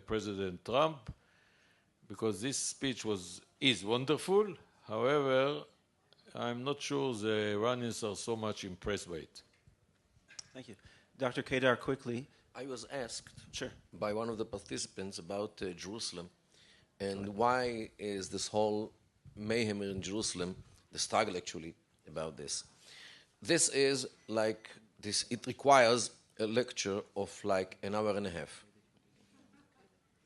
President Trump, because this speech is wonderful. However, I'm not sure the Iranians are so much impressed by it. Thank you. Dr. Kedar, quickly. I was asked Sure. by one of the participants about Jerusalem and why is this whole mayhem in Jerusalem, the struggle actually about this. This is like this, it requires a lecture of like an hour and a half.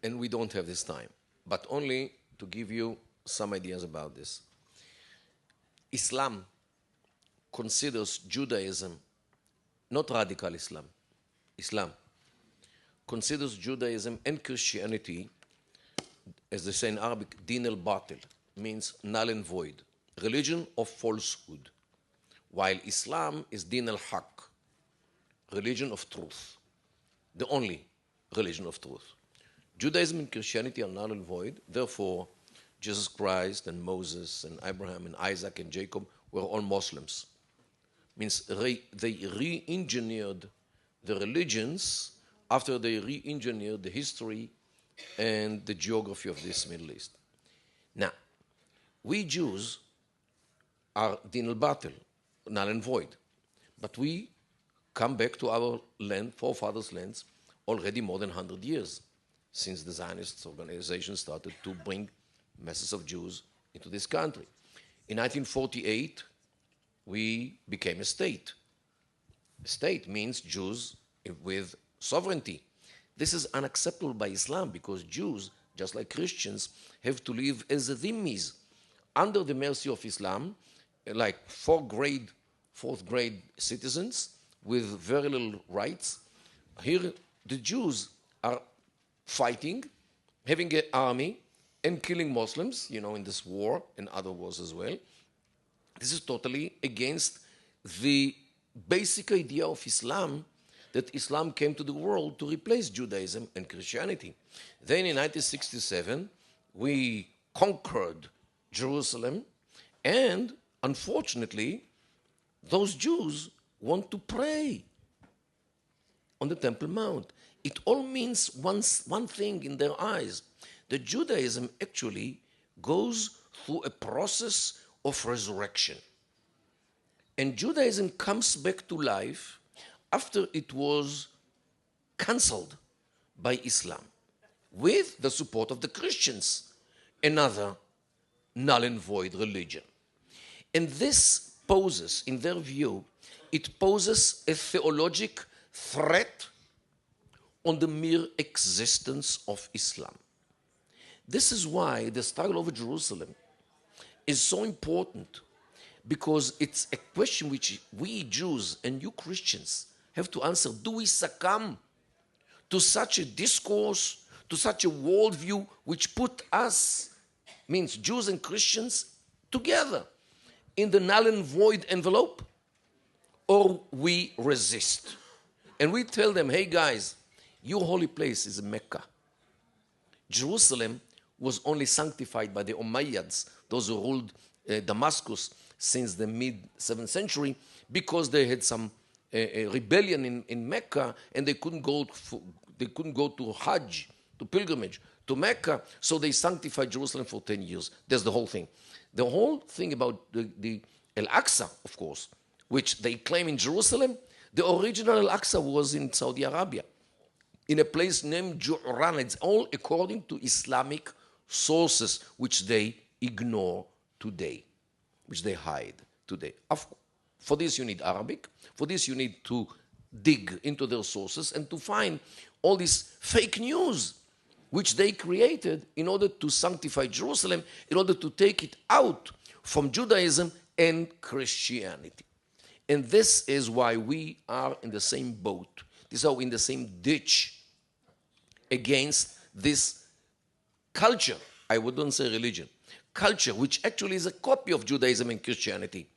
And we don't have this time, but only to give you some ideas about this. Islam considers Judaism, not radical Islam, Islam considers Judaism and Christianity, as they say in Arabic, din al-batil, means null and void, religion of falsehood, while Islam is din al-haq, religion of truth, the only religion of truth. Judaism and Christianity are null and void, therefore Jesus Christ and Moses and Abraham and Isaac and Jacob were all Muslims. Means they re-engineered the religions after they re-engineered the history and the geography of this Middle East. Now, we Jews are din al-batil, null and void, but we come back to our land, forefathers' lands, already more than 100 years since the Zionist organization started to bring masses of Jews into this country. In 1948, we became a state. A state means Jews with sovereignty. This is unacceptable by Islam because Jews, just like Christians, have to live as dhimmis, under the mercy of Islam, like fourth grade citizens with very little rights. Here, the Jews are fighting, having an army, and killing Muslims, in this war and other wars as well. This is totally against the basic idea of Islam, that Islam came to the world to replace Judaism and Christianity. Then in 1967, we conquered Jerusalem, and unfortunately, those Jews want to pray on the Temple Mount. It all means one thing in their eyes, that Judaism actually goes through a process of resurrection. And Judaism comes back to life after it was cancelled by Islam, with the support of the Christians, another null and void religion. And this poses, in their view, it poses a theologic threat on the mere existence of Islam. This is why the struggle over Jerusalem is so important, because it's a question which we Jews and you Christians have to answer. Do we succumb to such a discourse, to such a worldview which put us, means Jews and Christians, together in the null and void envelope? Or we resist? And we tell them, hey guys, your holy place is Mecca. Jerusalem was only sanctified by the Umayyads, those who ruled Damascus since the mid-7th century, because they had some rebellion in Mecca, and they couldn't go to Hajj, to pilgrimage, to Mecca, so they sanctified Jerusalem for 10 years. That's the whole thing. The whole thing about the Al-Aqsa, of course, which they claim in Jerusalem, the original Al-Aqsa was in Saudi Arabia, in a place named Ju'ran. It's all according to Islamic sources, which they ignore today, which they hide today. For this you need Arabic. For this you need to dig into their sources and to find all this fake news which they created in order to sanctify Jerusalem, in order to take it out from Judaism and Christianity. And this is why we are in the same boat. This is why we're in the same ditch against this culture. I wouldn't say religion. Culture, which actually is a copy of Judaism and Christianity.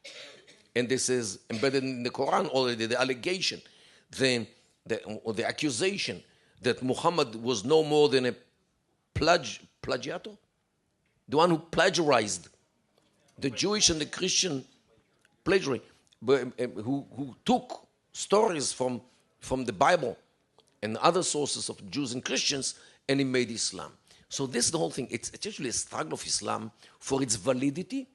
And this is embedded in the Quran already, the allegation, the accusation that Muhammad was no more than a plagiator, the one who plagiarized the Jewish and the Christian plagiary, who took stories from the Bible and other sources of Jews and Christians, and he made Islam. So this is the whole thing. It's actually a struggle of Islam for its validity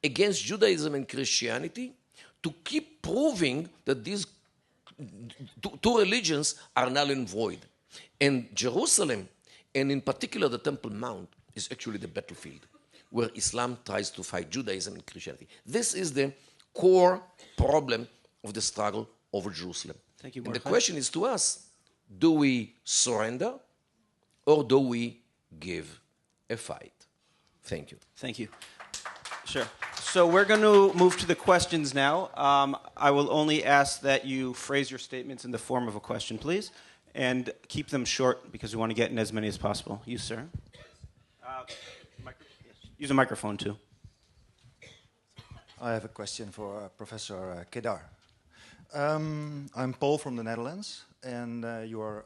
against Judaism and Christianity, to keep proving that these two religions are null and void. And Jerusalem, and in particular the Temple Mount, is actually the battlefield where Islam tries to fight Judaism and Christianity. This is the core problem of the struggle over Jerusalem. Thank you, and the Mordechai. question is to us, do we surrender or do we give a fight? Thank you. Thank you. Sure. So we're going to move to the questions now. I will only ask that you phrase your statements in the form of a question, please, and keep them short because we want to get in as many as possible. You, sir. Use a microphone, too. I have a question for Professor Kedar. I'm Paul from the Netherlands, and you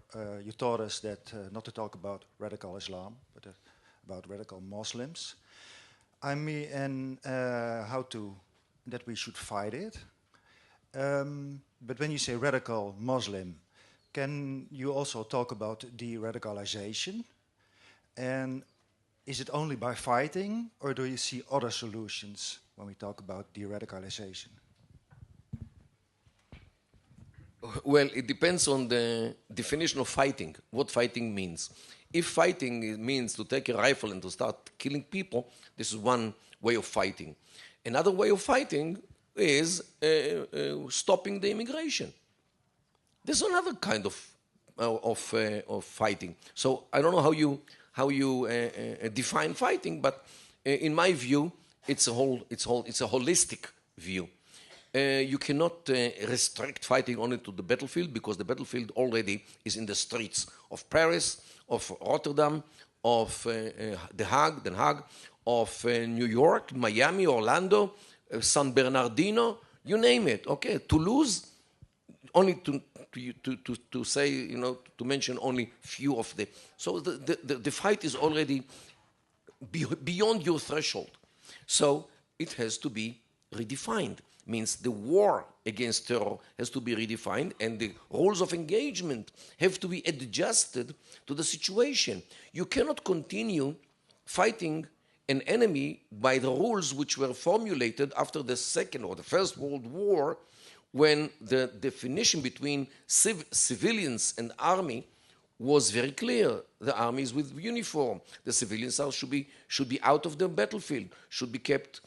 taught us that not to talk about radical Islam, but about radical Muslims. That we should fight it. But when you say radical Muslim, can you also talk about de-radicalization? And is it only by fighting, or do you see other solutions when we talk about de-radicalization? Well, it depends on the definition of fighting, what fighting means. If fighting means to take a rifle and to start killing people, this is one way of fighting. Another way of fighting is stopping the immigration. This is another kind of fighting. So I don't know how you define fighting, but in my view, it's a holistic view. You cannot restrict fighting only to the battlefield, because the battlefield already is in the streets of Paris, of Rotterdam, of Den Haag, of New York, Miami, Orlando, San Bernardino, you name it. Okay, Toulouse, only to say, to mention only few of them. So the fight is already beyond your threshold. So it has to be redefined. Means the war against terror has to be redefined, and the rules of engagement have to be adjusted to the situation. You cannot continue fighting an enemy by the rules which were formulated after the Second or the First World War, when the definition between civilians and army was very clear. The army is with uniform. The civilians should be out of the battlefield, should be kept,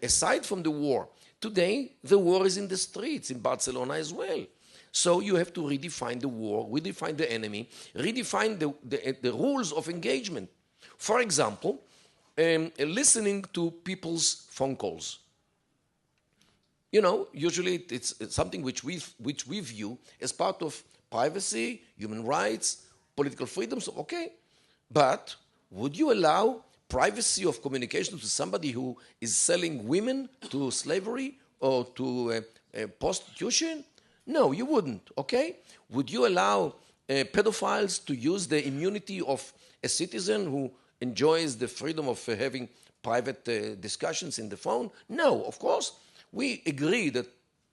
aside from the war. Today, the war is in the streets, in Barcelona as well. So you have to redefine the war, redefine the enemy, redefine the rules of engagement. For example, listening to people's phone calls. Usually it's something which we view as part of privacy, human rights, political freedoms. Okay, but would you allow privacy of communication to somebody who is selling women to slavery or to prostitution? No, you wouldn't, okay? Would you allow pedophiles to use the immunity of a citizen who enjoys the freedom of having private discussions in the phone? No, of course. We agree that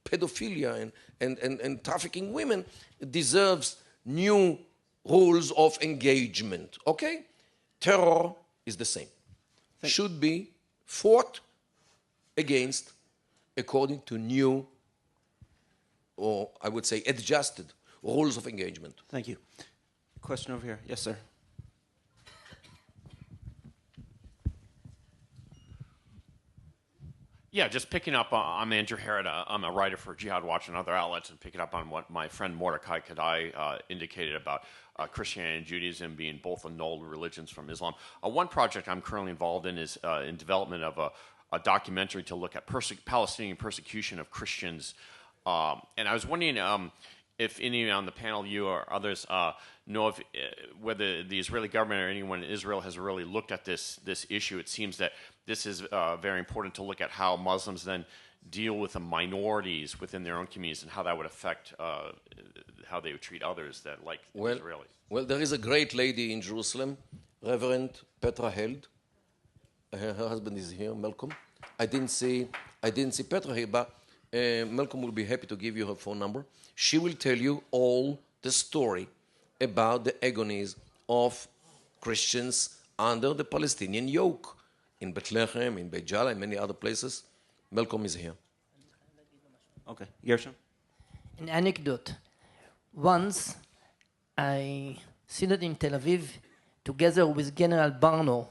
pedophilia and trafficking women deserves new rules of engagement, okay? Terror is the same. Should be fought against according to new, or I would say adjusted, rules of engagement. Thank you. Question over here. Yes, sir. Yeah, just picking up, I'm Andrew Herod. I'm a writer for Jihad Watch and other outlets, and picking up on what my friend Mordecai Kadai indicated about Christianity and Judaism being both annulled religions from Islam. One project I'm currently involved in is in development of a documentary to look at Palestinian persecution of Christians. And I was wondering if any on the panel, you or others, know if, whether the Israeli government or anyone in Israel has really looked at this issue. It seems that this is very important to look at how Muslims then deal with the minorities within their own communities and how that would affect how they would treat others that like Israelis. Well, there is a great lady in Jerusalem, Reverend Petra Held. Her husband is here, Malcolm. I didn't see Petra here, but Malcolm will be happy to give you her phone number. She will tell you all the story about the agonies of Christians under the Palestinian yoke in Bethlehem, in Beit Jala, and many other places. Malcolm is here. Okay. Gershom? An anecdote. Once I seated in Tel Aviv together with General Barno.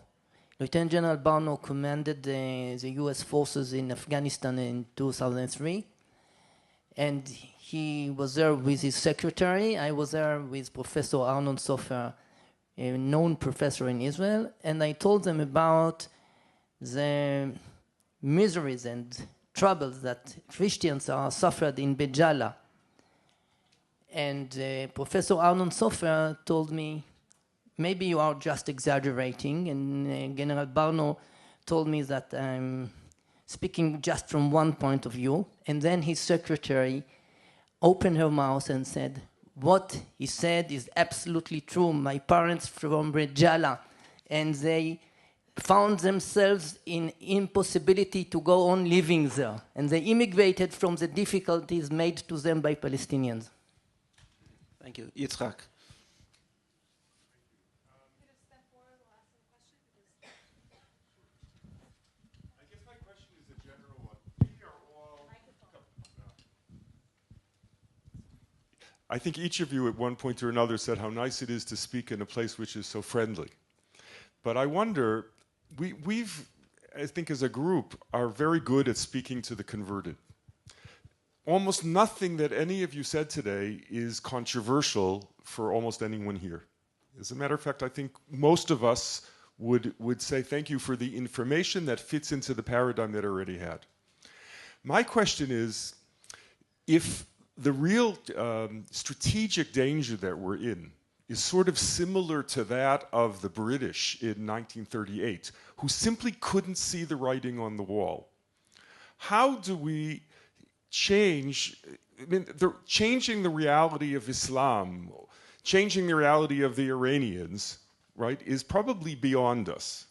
Lieutenant General Barno commanded the US forces in Afghanistan in 2003. And he was there with his secretary. I was there with Professor Arnon Sofer, a known professor in Israel. And I told them about the miseries and troubles that Christians are suffered in Beit Jala. And Professor Arnon Sofer told me, maybe you are just exaggerating. And General Barno told me that I'm speaking just from one point of view. And then his secretary opened her mouth and said, what he said is absolutely true. My parents from Beit Jala, and they found themselves in impossibility to go on living there. And they immigrated from the difficulties made to them by Palestinians. Thank you. Yitzhak? I think each of you at one point or another said how nice it is to speak in a place which is so friendly. But I wonder, we've, I think as a group, are very good at speaking to the converted. Almost nothing that any of you said today is controversial for almost anyone here. As a matter of fact, I think most of us would say thank you for the information that fits into the paradigm that I already had. My question is, if the real strategic danger that we're in is sort of similar to that of the British in 1938, who simply couldn't see the writing on the wall. How do we change, changing the reality of Islam, changing the reality of the Iranians, right, is probably beyond us,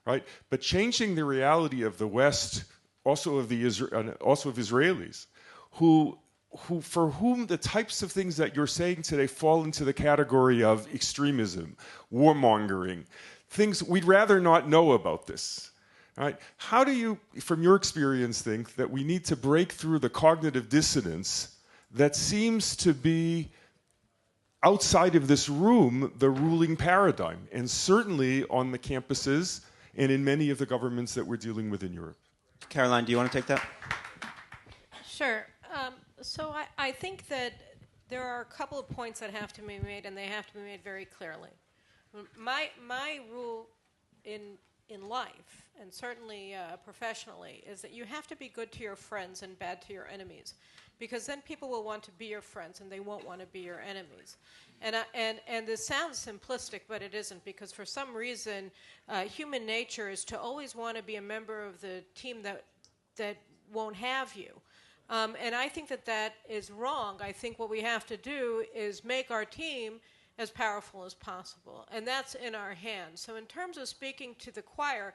right? But changing the reality of the West, also of Israelis, for whom the types of things that you're saying today fall into the category of extremism, warmongering, things we'd rather not know about this. Right? How do you, from your experience, think that we need to break through the cognitive dissonance that seems to be outside of this room the ruling paradigm, and certainly on the campuses and in many of the governments that we're dealing with in Europe? Caroline, do you want to take that? Sure. So I think that there are a couple of points that have to be made, and they have to be made very clearly. My rule in life, and certainly professionally, is that you have to be good to your friends and bad to your enemies, because then people will want to be your friends and they won't want to be your enemies. And this sounds simplistic, but it isn't, because for some reason human nature is to always want to be a member of the team that won't have you. And I think that that is wrong. I think what we have to do is make our team as powerful as possible, and that's in our hands. So in terms of speaking to the choir,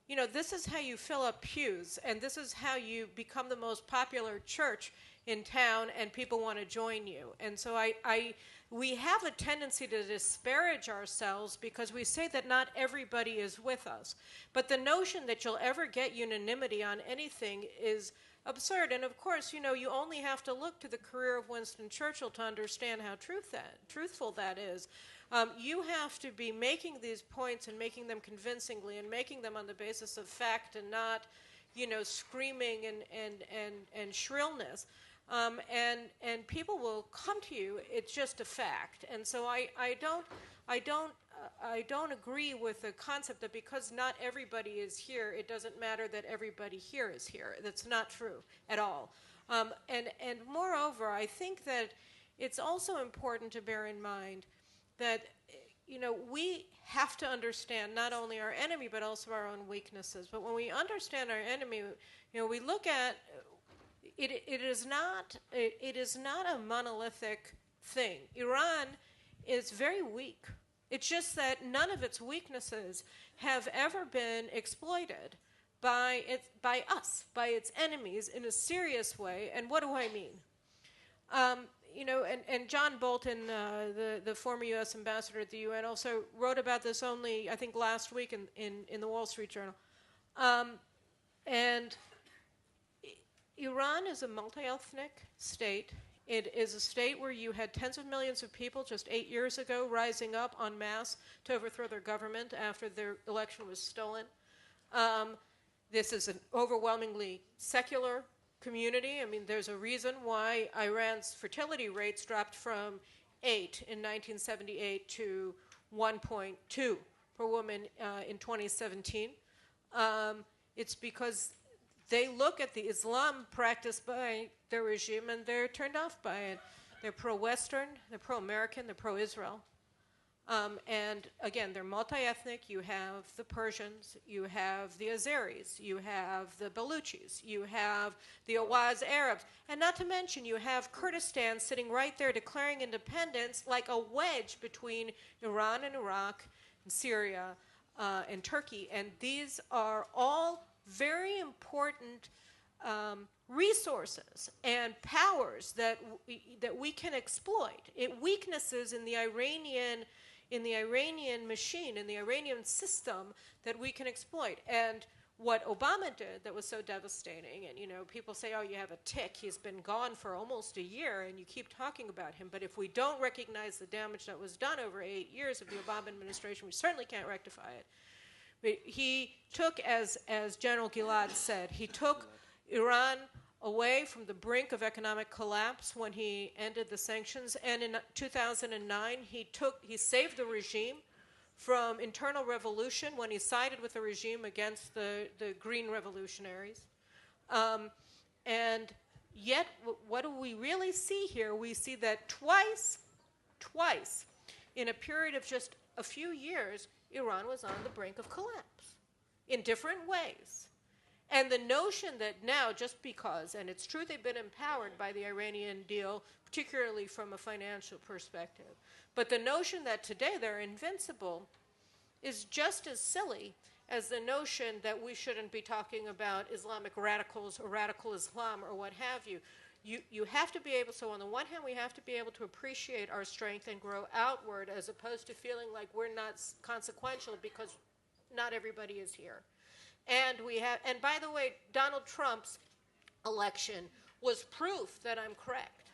you know, this is how you fill up pews, and this is how you become the most popular church in town, and people want to join you. And so we have a tendency to disparage ourselves because we say that not everybody is with us. But the notion that you'll ever get unanimity on anything is absurd. And of course, you know, you only have to look to the career of Winston Churchill to understand how truthful that is. You have to be making these points and making them convincingly and making them on the basis of fact and not, you know, screaming and shrillness. And people will come to you. It's just a fact. And so I don't agree with the concept that because not everybody is here, it doesn't matter that everybody here is here. That's not true at all. And moreover, I think that it's also important to bear in mind that, you know, we have to understand not only our enemy but also our own weaknesses. But when we understand our enemy, you know, we look at it. It is not a monolithic thing. Iran is very weak. It's just that none of its weaknesses have ever been exploited by us, by its enemies in a serious way. And what do I mean? You know, and John Bolton, the former U.S. ambassador at the UN, also wrote about this only, I think, last week in the Wall Street Journal. And Iran is a multi-ethnic state. It is a state where you had tens of millions of people just 8 years ago rising up en masse to overthrow their government after their election was stolen. This is an overwhelmingly secular community. I mean, there's a reason why Iran's fertility rates dropped from 8 in 1978 to 1.2 per woman in 2017. It's because they look at the Islam practiced by their regime and they're turned off by it. They're pro-Western, they're pro-American, they're pro-Israel. And again, they're multi-ethnic. You have the Persians, you have the Azeris, you have the Baluchis, you have the Awaz Arabs, and not to mention you have Kurdistan sitting right there declaring independence like a wedge between Iran and Iraq and Syria and Turkey. And these are all very important resources and powers that we can exploit. Weaknesses in the Iranian machine, in the Iranian system that we can exploit. And what Obama did that was so devastating, and you know, people say, oh, you have a tick, he's been gone for almost a year and you keep talking about him, but if we don't recognize the damage that was done over 8 years of the Obama administration, we certainly can't rectify it. But he took, as General Gilad said, he took Iran away from the brink of economic collapse when he ended the sanctions, and in 2009 he saved the regime from internal revolution when he sided with the regime against the Green Revolutionaries. And yet, what do we really see here? We see that twice, in a period of just a few years, Iran was on the brink of collapse in different ways. And the notion that now, just because, and it's true they've been empowered by the Iranian deal, particularly from a financial perspective, but the notion that today they're invincible is just as silly as the notion that we shouldn't be talking about Islamic radicals or radical Islam or what have you. You have to be able, so on the one hand, we have to be able to appreciate our strength and grow outward as opposed to feeling like we're not consequential because not everybody is here. And by the way, Donald Trump's election was proof that I'm correct.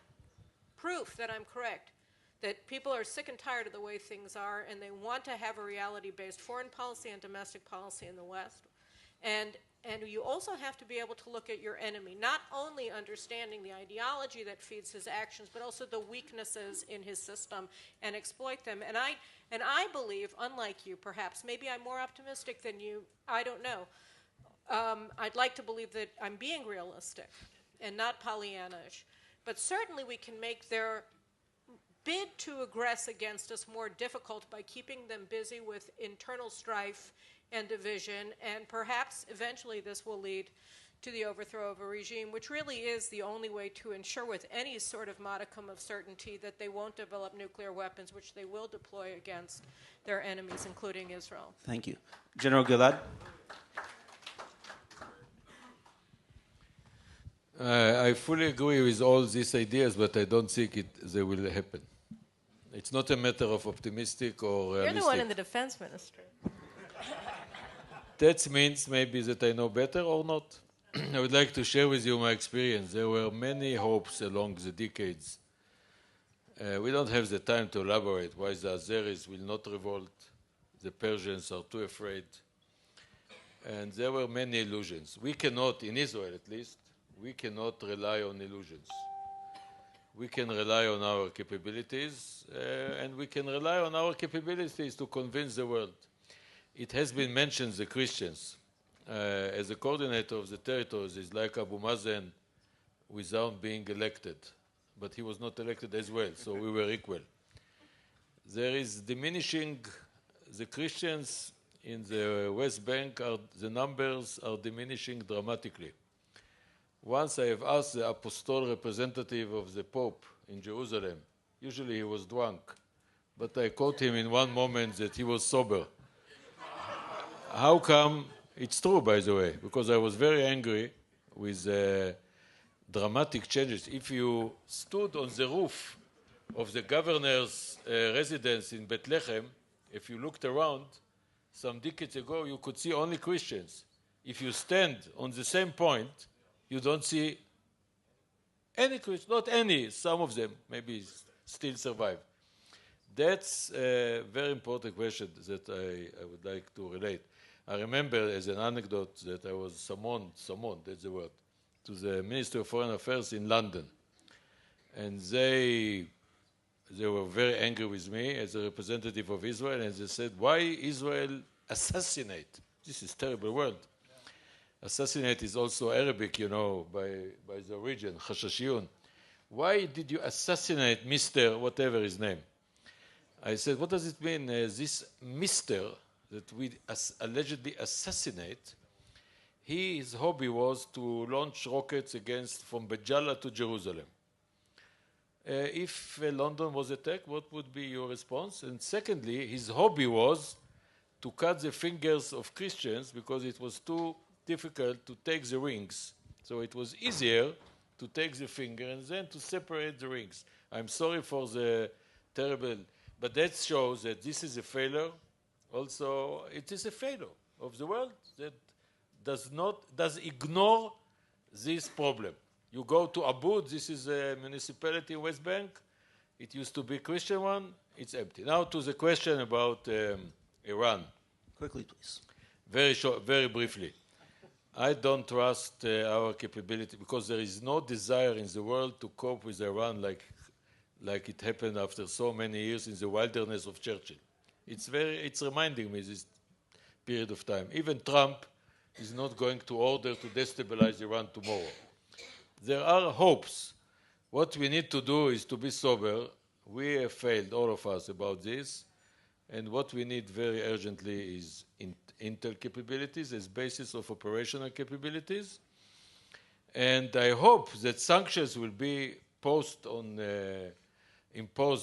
That people are sick and tired of the way things are, and they want to have a reality-based foreign policy and domestic policy in the West. And you also have to be able to look at your enemy, not only understanding the ideology that feeds his actions, but also the weaknesses in his system and exploit them. And I believe, unlike you perhaps, maybe I'm more optimistic than you, I don't know. I'd like to believe that I'm being realistic and not Pollyannish. But certainly we can make their bid to aggress against us more difficult by keeping them busy with internal strife and division, and perhaps eventually this will lead to the overthrow of a regime, which really is the only way to ensure with any sort of modicum of certainty that they won't develop nuclear weapons, which they will deploy against their enemies, including Israel. Thank you. General Gilad? I fully agree with all these ideas, but I don't think they will happen. It's not a matter of optimistic or realistic. You're the one in the defense ministry. That means maybe that I know better or not. I would like to share with you my experience. There were many hopes along the decades. We don't have the time to elaborate why the Azeris will not revolt. The Persians are too afraid. And there were many illusions. We cannot, in Israel at least, we cannot rely on illusions. We can rely on our capabilities, and we can rely on our capabilities to convince the world. It has been mentioned, the Christians, as a coordinator of the territories, is like Abu Mazen without being elected. But he was not elected as well, so we were equal. There is diminishing, the Christians in the West Bank, the numbers are diminishing dramatically. Once I have asked the apostolic representative of the Pope in Jerusalem, usually he was drunk, but I caught him in one moment that he was sober. How come? It's true, by the way, because I was very angry with dramatic changes. If you stood on the roof of the governor's residence in Bethlehem, if you looked around, some decades ago, you could see only Christians. If you stand on the same point, you don't see any Christians, not any, some of them maybe still survive. That's a very important question that I would like to relate. I remember as an anecdote that I was summoned, that's the word, to the Ministry of Foreign Affairs in London. And they were very angry with me as a representative of Israel, and they said, why Israel assassinate? This is a terrible word. Assassinate is also Arabic, you know, by the origin, Khashashiyun. Why did you assassinate Mr. whatever his name? I said, what does it mean? This Mr. that we allegedly assassinate, his hobby was to launch rockets from Bejala to Jerusalem. If London was attacked, what would be your response? And secondly, his hobby was to cut the fingers of Christians because it was too difficult to take the rings. So it was easier to take the finger and then to separate the rings. I'm sorry for the terrible, but that shows that this is a failure. Also, it is a failure of the world that does ignore this problem. You go to Abud, this is a municipality in West Bank. It used to be a Christian one. It's empty. Now to the question about Iran. Quickly, please. Very short, very briefly. I don't trust our capability because there is no desire in the world to cope with Iran like it happened after so many years in the wilderness of Churchill. It's reminding me this period of time. Even Trump is not going to order to destabilize Iran tomorrow. There are hopes. What we need to do is to be sober. We have failed, all of us, about this. And what we need very urgently is intel capabilities as basis of operational capabilities. And I hope that sanctions will be imposed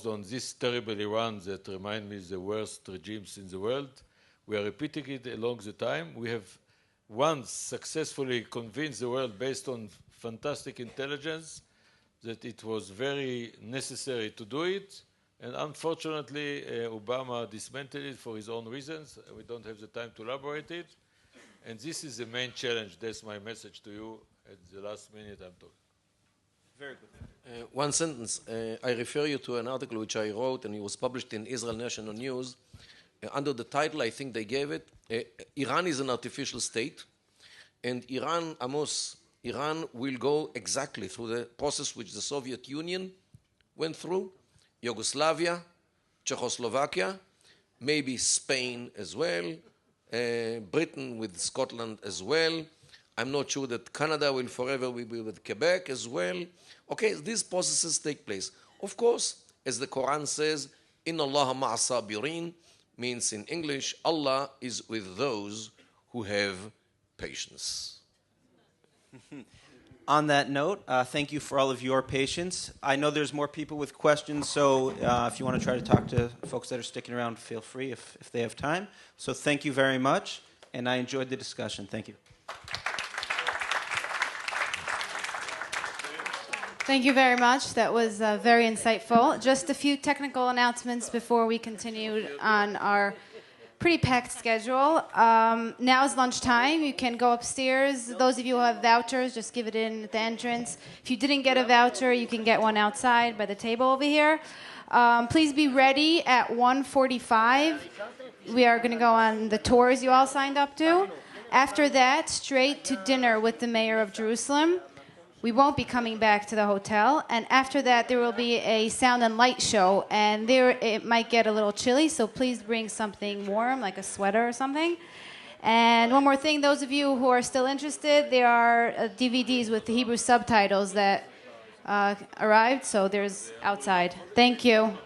on this terrible Iran that remind me the worst regimes in the world. We are repeating it along the time. We have once successfully convinced the world based on fantastic intelligence that it was very necessary to do it. And unfortunately, Obama dismantled it for his own reasons. We don't have the time to elaborate it. And this is the main challenge. That's my message to you at the last minute I'm talking. Very good. One sentence. I refer you to an article which I wrote, and it was published in Israel National News. Under the title, I think they gave it, Iran is an artificial state, and Iran will go exactly through the process which the Soviet Union went through, Yugoslavia, Czechoslovakia, maybe Spain as well, Britain with Scotland as well. I'm not sure that Canada will forever be with Quebec as well. Okay, these processes take place. Of course, as the Quran says, Inna Allah ma'a sabirin, means in English, Allah is with those who have patience. On that note, thank you for all of your patience. I know there's more people with questions, so if you want to try to talk to folks that are sticking around, feel free if they have time. So thank you very much, and I enjoyed the discussion. Thank you. Thank you very much. That was very insightful. Just a few technical announcements before we continue on our pretty packed schedule. Now is lunchtime. You can go upstairs. Those of you who have vouchers, just give it in at the entrance. If you didn't get a voucher, you can get one outside by the table over here. Please be ready at 1:45. We are going to go on the tours you all signed up to. After that, straight to dinner with the mayor of Jerusalem. We won't be coming back to the hotel. And after that, there will be a sound and light show. And there it might get a little chilly, so please bring something warm, like a sweater or something. And one more thing, those of you who are still interested, there are DVDs with the Hebrew subtitles that arrived, so there's outside. Thank you.